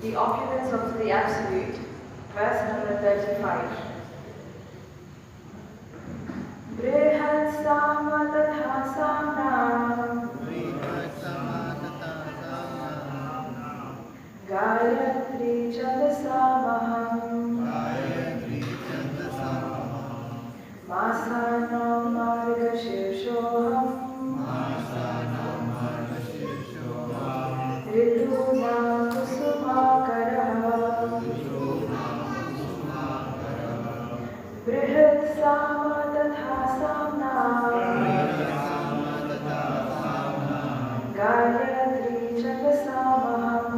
The opulence of the Absolute, verse number 35. Brihat sama tatha samna Gayatri Chandasamaham Masanam Margashirshoham Rituna Kusumakaraha Brihat Sama Tatha Samna Gayatri Chandasamaham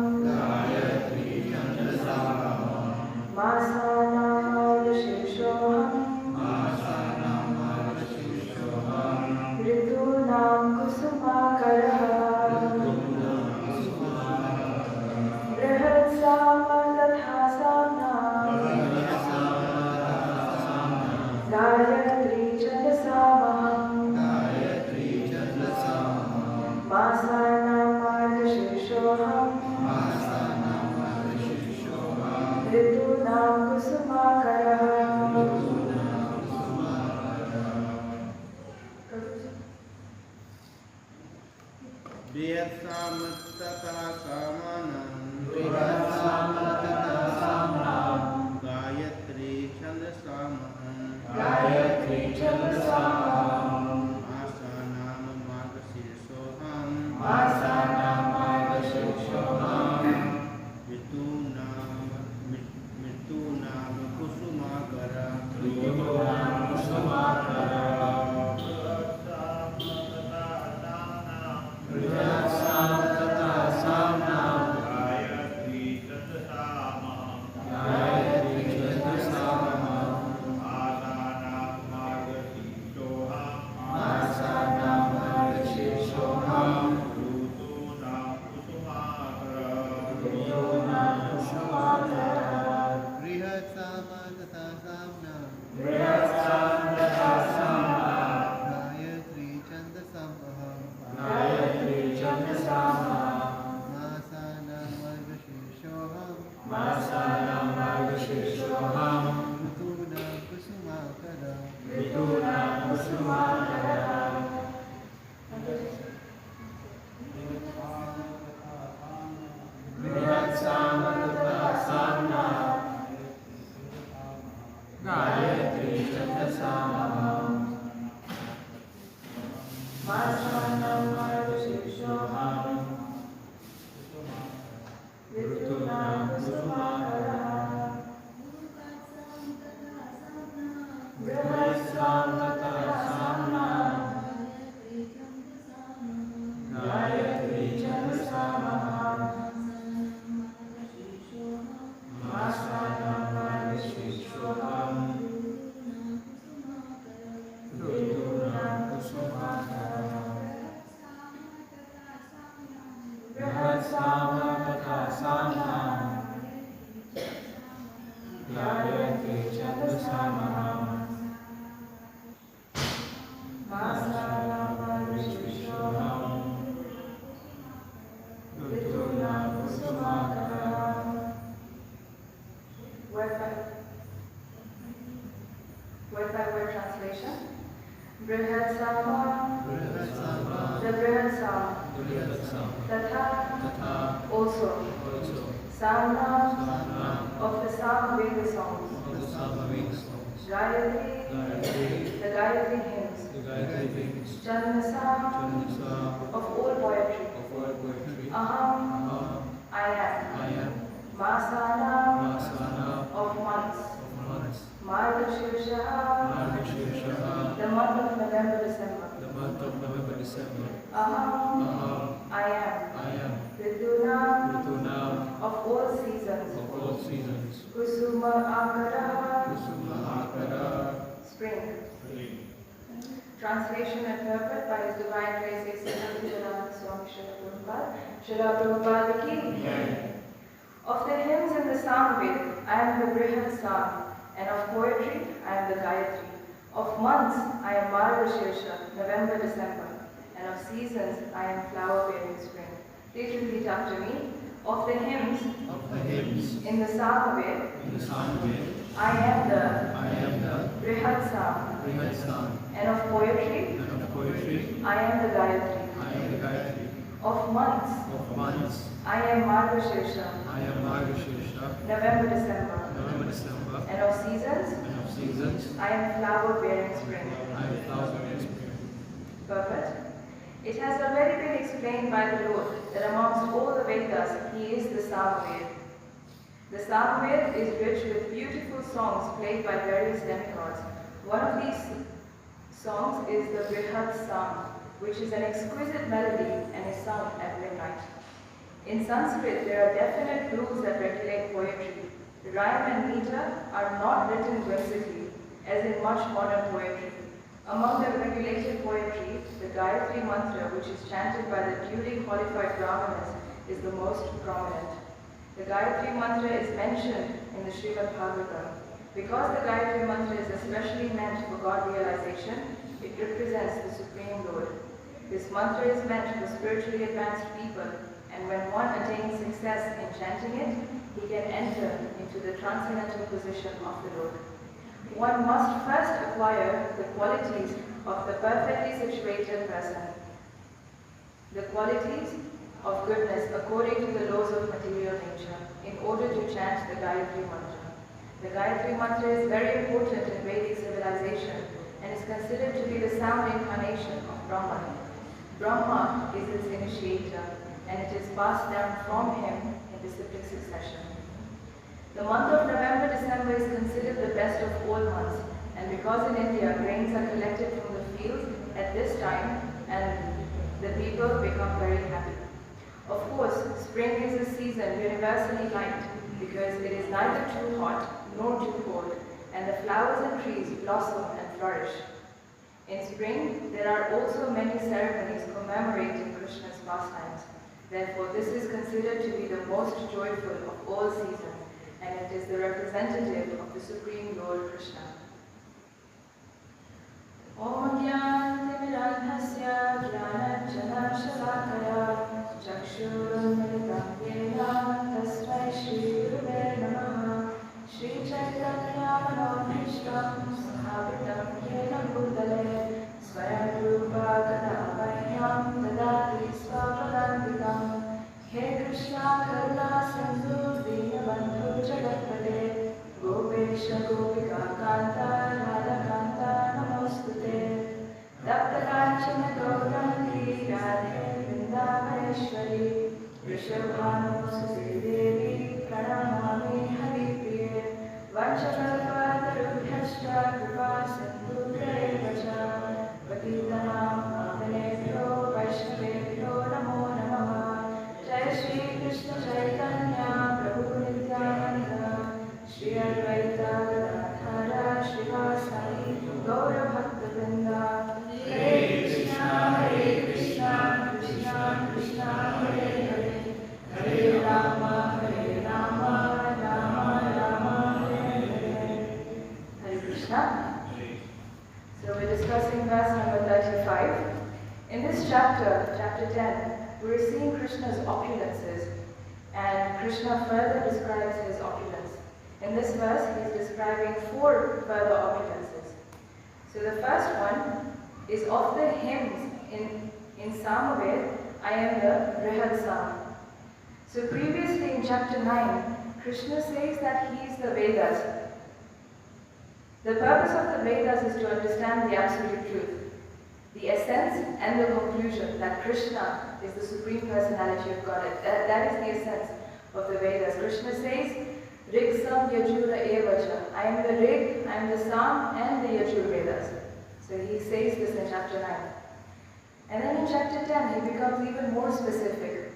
Masanam Margashirshoham Ritunam Kusumakaraha Brihat Sama Tatha Samna Gayatri Chandasamaham Masanam Margashirshoham Ritunam Kusumakaraha Gayatri Chandasamaham Gayatri Chandasamaham Masanam Margashirshoham Masanam Margashirshoham Ritunam Kusumakara Ritunam Kusumakara Brihat Sama Tatha Samna Gayatri Chandasamaham Masanam Margashirshoham Ritunam Kusumakara Brihat Sama Tatha Samna Brihat Sama Tatha Samna Gayatri Chandasamaham Gayatri Chandasamaham Masanam Margashirshoham Masanam Margashirshoham Ritunam Kusumakara Ritunam Kusumakara Brihat Sama Tatha Samna Gayatri Chandasamaham Masanam Margashirshoham Ritunam Kusumakara Brihat Sama Tatha Samna Gayatri Chandasamaham Masanam Margashirshoham Ritunam Kusumakara Brihat Sama Tatha Samna Gayatri Chandasamaham Masanam Margashirshoham Ritunam Kusumakara. Word by word translation. Brihat Sama, the Brihat Sama, Tatha, also, Samna, of the Samaveda songs, Gayatri, the Gayatri hymns, Chandasa, of all poetry, Aham, I am, Masana, of months, Margashirsha, the month of November, December. Aham, I am. Rituna, of all seasons. Kusuma Akara, spring. Translation and purport by His Divine Grace Iskcon Nyali Mombasa ki. Of the hymns in the Samaveda, I am the Brihat Sam, and of poetry, I am the Gayatri. Of months, I am Margashirsha, November, December, and of seasons, I am flower-bearing spring. Please repeat after me. Of the hymns in the Samaved, I am the Brihad Sam. And of poetry, I am the Gayatri. Of months, I am Margashesha, November, December. And of seasons, I am flower-bearing spring. Perfect. It has already been explained by the Lord that amongst all the Vedas, he is the Samaved. The Samaved is rich with beautiful songs played by various demigods. One of these songs is the Brihad Sam, which is an exquisite melody and is sung at midnight. In Sanskrit, there are definite rules that regulate poetry. The rhyme and meter are not written whimsically, as in much modern poetry. Among the regulated poetry, the Gayatri Mantra, which is chanted by the duly qualified Brahmanas, is the most prominent. The Gayatri Mantra is mentioned in the Srimad Bhagavatam. Because the Gayatri Mantra is especially meant for God realization, it represents the Supreme Lord. This mantra is meant for spiritually advanced people, and when one attains success in chanting it, he can enter into the transcendental position of the Lord. One must first acquire the qualities of the perfectly situated person. The qualities of goodness according to the laws of material nature, in order to chant the Gayatri Mantra. The Gayatri Mantra is very important in Vedic civilization and is considered to be the sound incarnation of Brahman. Brahma is its initiator, and it is passed down from him in disciplic succession. The month of November, December is considered the best of all months, and because in India grains are collected from the fields at this time, and the people become very happy. Of course, spring is a season universally liked because it is neither too hot nor too cold, and the flowers and trees blossom and flourish. In spring, there are also many ceremonies commemorating Krishna's pastimes. Therefore, this is considered to be the most joyful of all seasons, and it is the representative of the Supreme Lord Krishna. Om Gyanatimirandhasya Gyanajana Shalakaya Chakshurunmilitam Yena Tasmai Shri Gurave Namaha Shri Chaitanya Manobhishtam Sahavitam Yena Bhutale Swayam Rupa Gadavahyam Dadati Swapadantikam He Krishna Karuna Sindhu Dinabandhu Jagatpade Gopesha Gopika Kanta Radha Kanta Namostute Tapta Kanchana Gaurangi Radhe Vrindavaneshwari Rishabhanu Susi Devi Pranamami Haripriye Vanchakalpatarubhyascha Kripa Sindhu Vacha Patitanam Pavanebhyo Vaishnavebhyo Namo Namaha Jai Shri Krishna Chaitanya Prabhu Nityananda Shri Advaita Gadadhara Srivasadi Gaura Bhakta Vrinda Hare Krishna Krishna Krishna Hare Hare Hare Rama Rama Rama Hare Hare. Hare Krishna. So we're discussing verse number 35. In this chapter, chapter 10, we're seeing Krishna's opulences, and Krishna further describes his opulence. In this verse, he is describing 4 further opulences. So the first one is of the hymns in Samaved, I am the Brihad Sam. So previously in chapter 9, Krishna says that he is the Vedas. The purpose of the Vedas is to understand the absolute truth, the essence and the conclusion that Krishna is the Supreme Personality of God. That is the essence of the Vedas. Krishna says, Rig Sam Yajura Evacha. I am the Rig, I am the Sam and the Yajur Vedas. So he says this in chapter 9. And then in chapter 10 he becomes even more specific.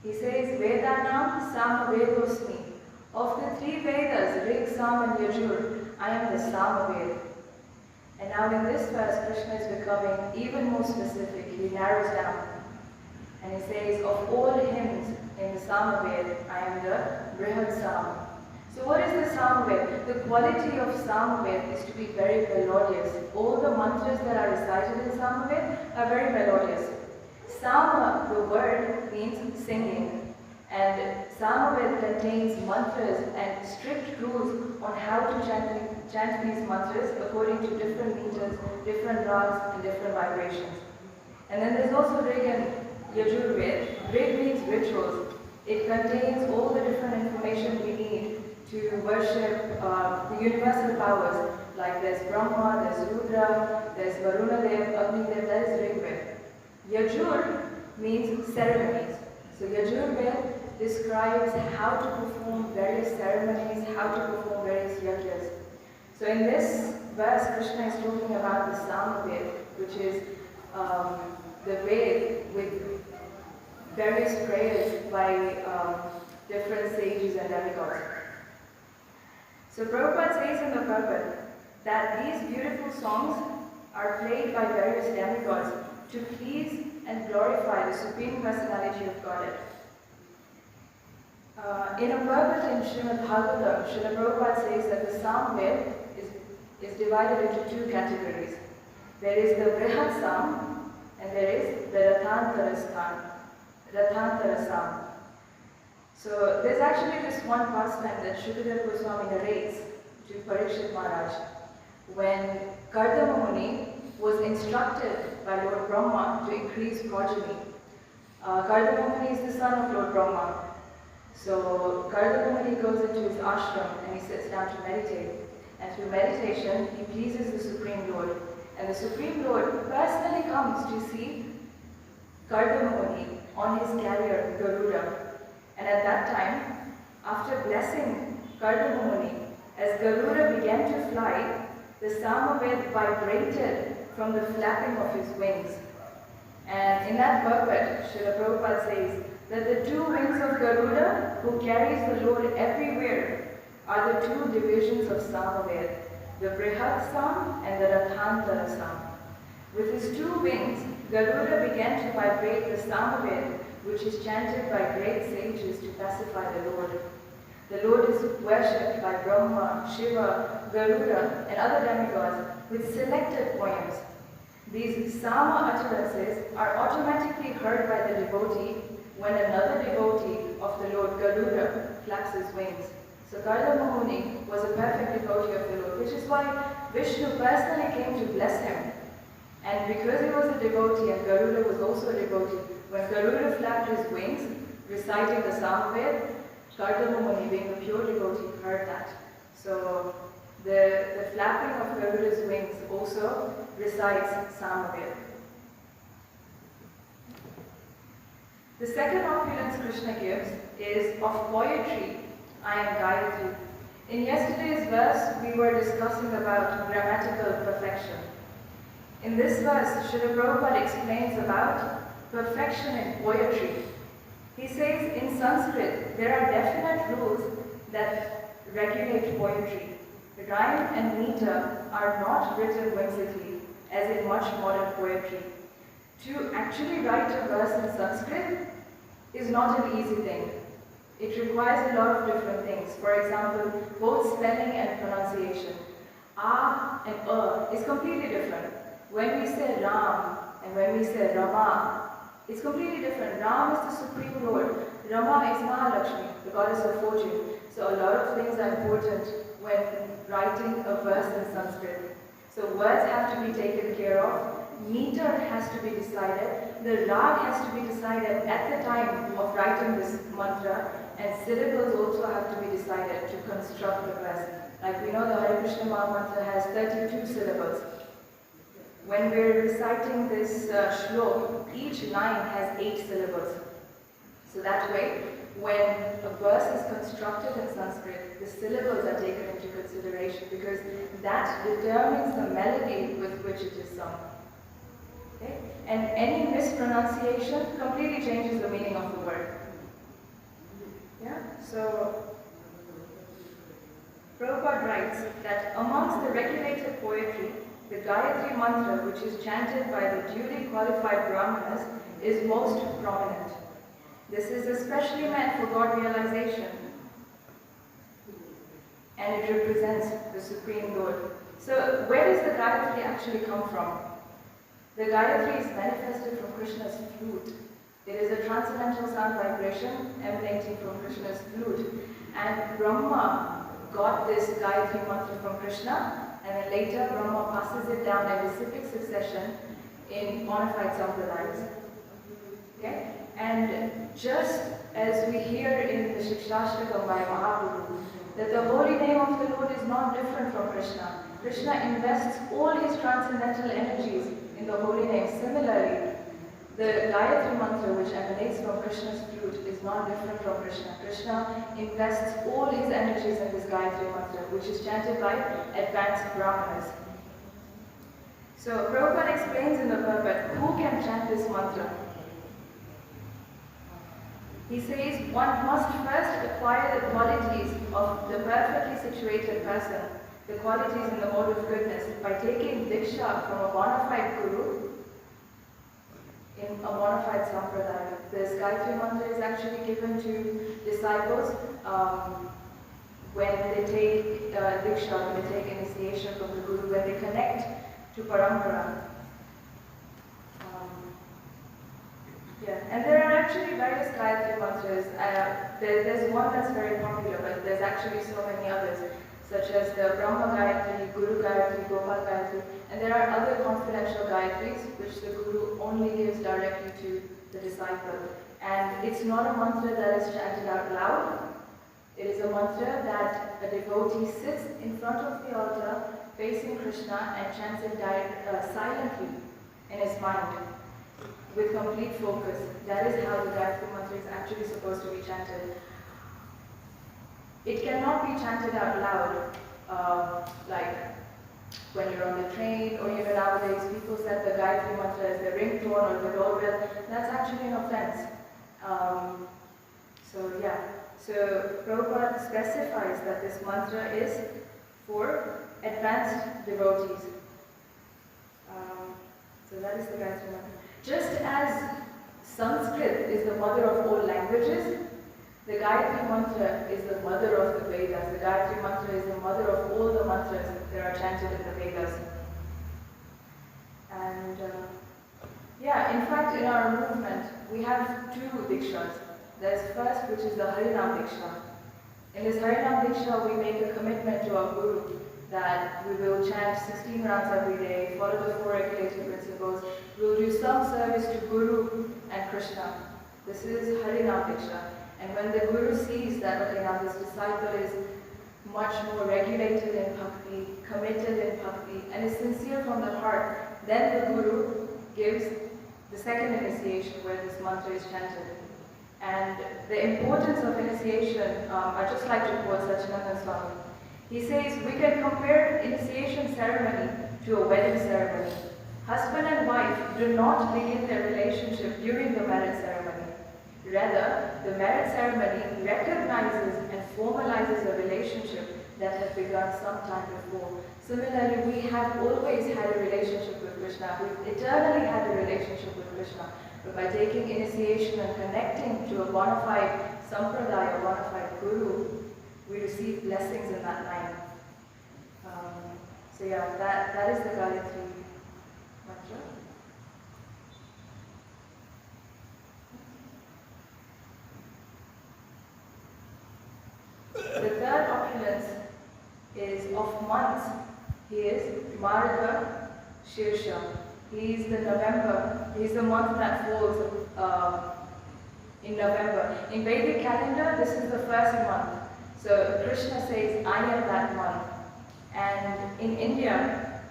He says, Vedanam Samavedosmi. Of the 3 Vedas, Rig, Sam and Yajur, I am the Samaved. And now in this verse, Krishna is becoming even more specific. He narrows down. And he says, of all hymns in the Samaved, I am the Brihad Sam. So what is the Samaved? The quality of Samaved is to be very melodious. All the mantras that are recited in Samaved are very melodious. Sama, the word, means singing. And Samaved contains mantras and strict rules on how to chant these mantras according to different meters, different rags, and different vibrations. And then there's also Rig and Yajurved. Rig means rituals. It contains all the different information we need to worship the universal powers. Like there's Brahma, there's Rudra, there's Varuna Dev, Agni Dev, that is Rigved. Yajur means ceremonies. So Yajurved describes how to perform various ceremonies, how to perform various yajnas. So in this verse, Krishna is talking about the Samaved, which is the Ved with various prayers by different sages and demigods. So Prabhupada says in the purport that these beautiful songs are played by various demigods to please and glorify the Supreme Personality of Godhead. In a purport in Srimad Bhagavatam, Srila Prabhupada says that the Samved is divided into two categories. There is the Brihat Sam and there is the Rathantara Sam. So there's actually this one pastime that Shukadeva Goswami narrates to Parikshit Maharaj when Kardama Muni was instructed by Lord Brahma to increase progeny. Kardama Muni is the son of Lord Brahma. So Kardama Muni goes into his ashram and he sits down to meditate. And through meditation, he pleases the Supreme Lord. And the Supreme Lord personally comes to see Kardama Muni on his carrier, Garuda. And at that time, after blessing Kardama Muni, as Garuda began to fly, the Samaved vibrated from the flapping of his wings. And in that purport, Srila Prabhupada says that the two wings of Garuda, who carries the Lord everywhere, are the two divisions of Samaved, the Brihat Sam and the Rathantara Sam. With his two wings, Garuda began to vibrate the Samaved, which is chanted by great sages to pacify the Lord. The Lord is worshipped by Brahma, Shiva, Garuda, and other demigods with selected poems. These Sama utterances are automatically heard by the devotee when another devotee of the Lord Garuda flaps his wings. So Kardama Muni was a perfect devotee of the Lord, which is why Vishnu personally came to bless him. And because he was a devotee and Garuda was also a devotee, when Garuda flapped his wings, reciting the Samaved, Kardama Muni, being a pure devotee, heard that. So the flapping of Garuda's wings also recites Samaved. The second opulence Krishna gives is of poetry. I am Gayatri. In yesterday's verse, we were discussing about grammatical perfection. In this verse, Srila Prabhupada explains about perfection in poetry. He says in Sanskrit, there are definite rules that regulate poetry. Rhyme and meter are not written whimsically, as in much modern poetry. To actually write a verse in Sanskrit is not an easy thing. It requires a lot of different things. For example, both spelling and pronunciation. A and is completely different. When we say Ram and when we say Rama, it's completely different. Ram is the Supreme Lord. Rama is Mahalakshmi, the goddess of fortune. So a lot of things are important when writing a verse in Sanskrit. So words have to be taken care of. Meter has to be decided. The rag has to be decided at the time of writing this mantra. And syllables also have to be decided to construct the verse. Like we know the Hare Krishna Maha Mantra has 32 syllables. When we're reciting this shlok, each line has 8 syllables. So that way, when a verse is constructed in Sanskrit, the syllables are taken into consideration because that determines the melody with which it is sung. Okay? And any mispronunciation completely changes the meaning of the word. Yeah? So, Prabhupada writes that amongst the regulated poetry, the Gayatri Mantra, which is chanted by the duly qualified Brahmanas, is most prominent. This is especially meant for God realization, and it represents the Supreme Lord. So, where does the Gayatri actually come from? The Gayatri is manifested from Krishna's flute. It is a transcendental sound vibration emanating from Krishna's flute. And Brahma got this Gayatri mantra from Krishna, and then later Brahma passes it down in reciprocal succession in bona fide sampradayas. Okay? And just as we hear in the Shikshashtakam by Mahaprabhu, that the holy name of the Lord is not different from Krishna. Krishna invests all his transcendental energies in the holy name. Similarly, the Gayatri mantra, which emanates from Krishna's flute, is not different from Krishna. Krishna invests all his energies in this Gayatri mantra, which is chanted by advanced Brahmanas. So Prabhupada explains in the purport who can chant this mantra. He says one must first acquire the qualities of the perfectly situated person, the qualities in the mode of goodness, by taking diksha from a bona fide guru in a bona fide sampradaya. This Gayatri mantra is actually given to disciples when they take diksha, when they take initiation from the guru, when they connect to parampara. And there are actually various Gayatri mantras. There's one that's very popular, but there's actually so many others, such as the Brahma Gayatri, Guru Gayatri, Gopal Gayatri, and there are other confidential Gayatris which the Guru only gives directly to the disciple. And it's not a mantra that is chanted out loud. It is a mantra that a devotee sits in front of the altar facing Krishna and chants it silently in his mind, with complete focus. That is how the Gayatri mantra is actually supposed to be chanted. It cannot be chanted out loud, like when you're on the train, or nowadays people set the Gayatri mantra as the ringtone or the doorbell. That's actually an offense. So Prabhupada specifies that this mantra is for advanced devotees. So that is the Gayatri mantra. Just as Sanskrit is the mother of all languages, the Gayatri mantra is the mother of the Vedas. The Gayatri mantra is the mother of all the mantras that are chanted in the Vedas. And in fact, in our movement, we have two dikshas. There's first, which is the Harinam Diksha. In this Harinam Diksha, we make a commitment to our Guru that we will chant 16 rounds every day, follow the 4 regulative principles. We will do some service to Guru and Krishna. This is Harinam Diksha. And when the Guru sees that, okay, now this disciple is much more regulated in bhakti, committed in bhakti, and is sincere from the heart, then the Guru gives the second initiation where this mantra is chanted. And the importance of initiation, I just like to quote Sachinandan Swami. He says, we can compare initiation ceremony to a wedding ceremony. Husband and wife do not begin their relationship during the marriage ceremony. Rather, the marriage ceremony recognizes and formalizes a relationship that has begun some time before. Similarly, we have always had a relationship with Krishna. We've eternally had a relationship with Krishna. But by taking initiation and connecting to a bona fide sampradaya, a bona fide guru, we receive blessings in that line. That is the Gayatri mantra. The third opulence is of months. He is Marga Shirsha. He is the November. He is the month that falls in November. In Vedic calendar, this is the first month. So Krishna says, I am that month. And in India,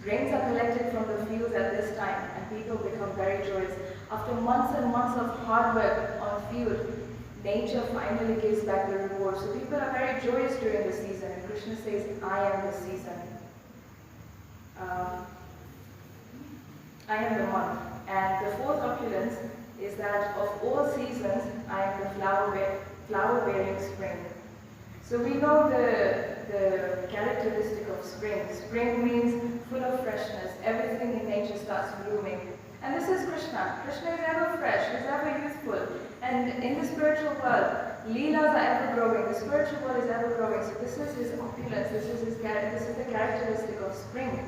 grains are collected from the fields at this time, and people become very joyous. After months and months of hard work on field, nature finally gives back the reward. So people are very joyous during the season, and Krishna says, I am the season. I am the month. And the fourth opulence is that of all seasons, I am the flower-bearing spring. So we know the characteristic of spring. Spring means full of freshness. Everything in nature starts blooming. And this is Krishna. Krishna is ever fresh, he's ever youthful. And in the spiritual world, Leelas are ever growing. The spiritual world is ever growing. So this is his opulence, this is the characteristic of spring.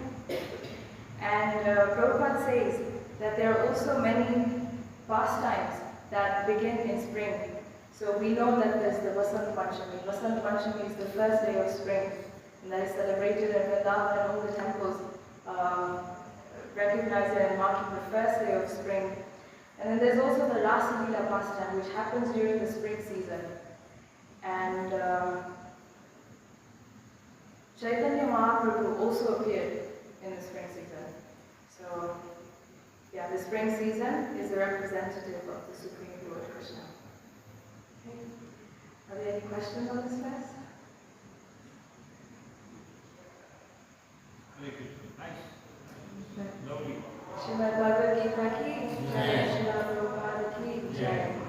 And Prabhupada says that there are also many pastimes that begin in spring. So we know that there's the Vasant Panchami. Vasant Panchami is the first day of spring, and that is celebrated in Vrindavan and all the temples recognize it and marking the first day of spring. And then there's also the Rasa Leela pastime, which happens during the spring season. And Chaitanya Mahaprabhu also appeared in the spring season. So, yeah, the spring season is a representative of the Supreme Lord Krishna. Okay. Are there any questions on this verse? Lovely. Srimad Bhagavad Gita ki Jai, Srila Prabhupada ki Jai.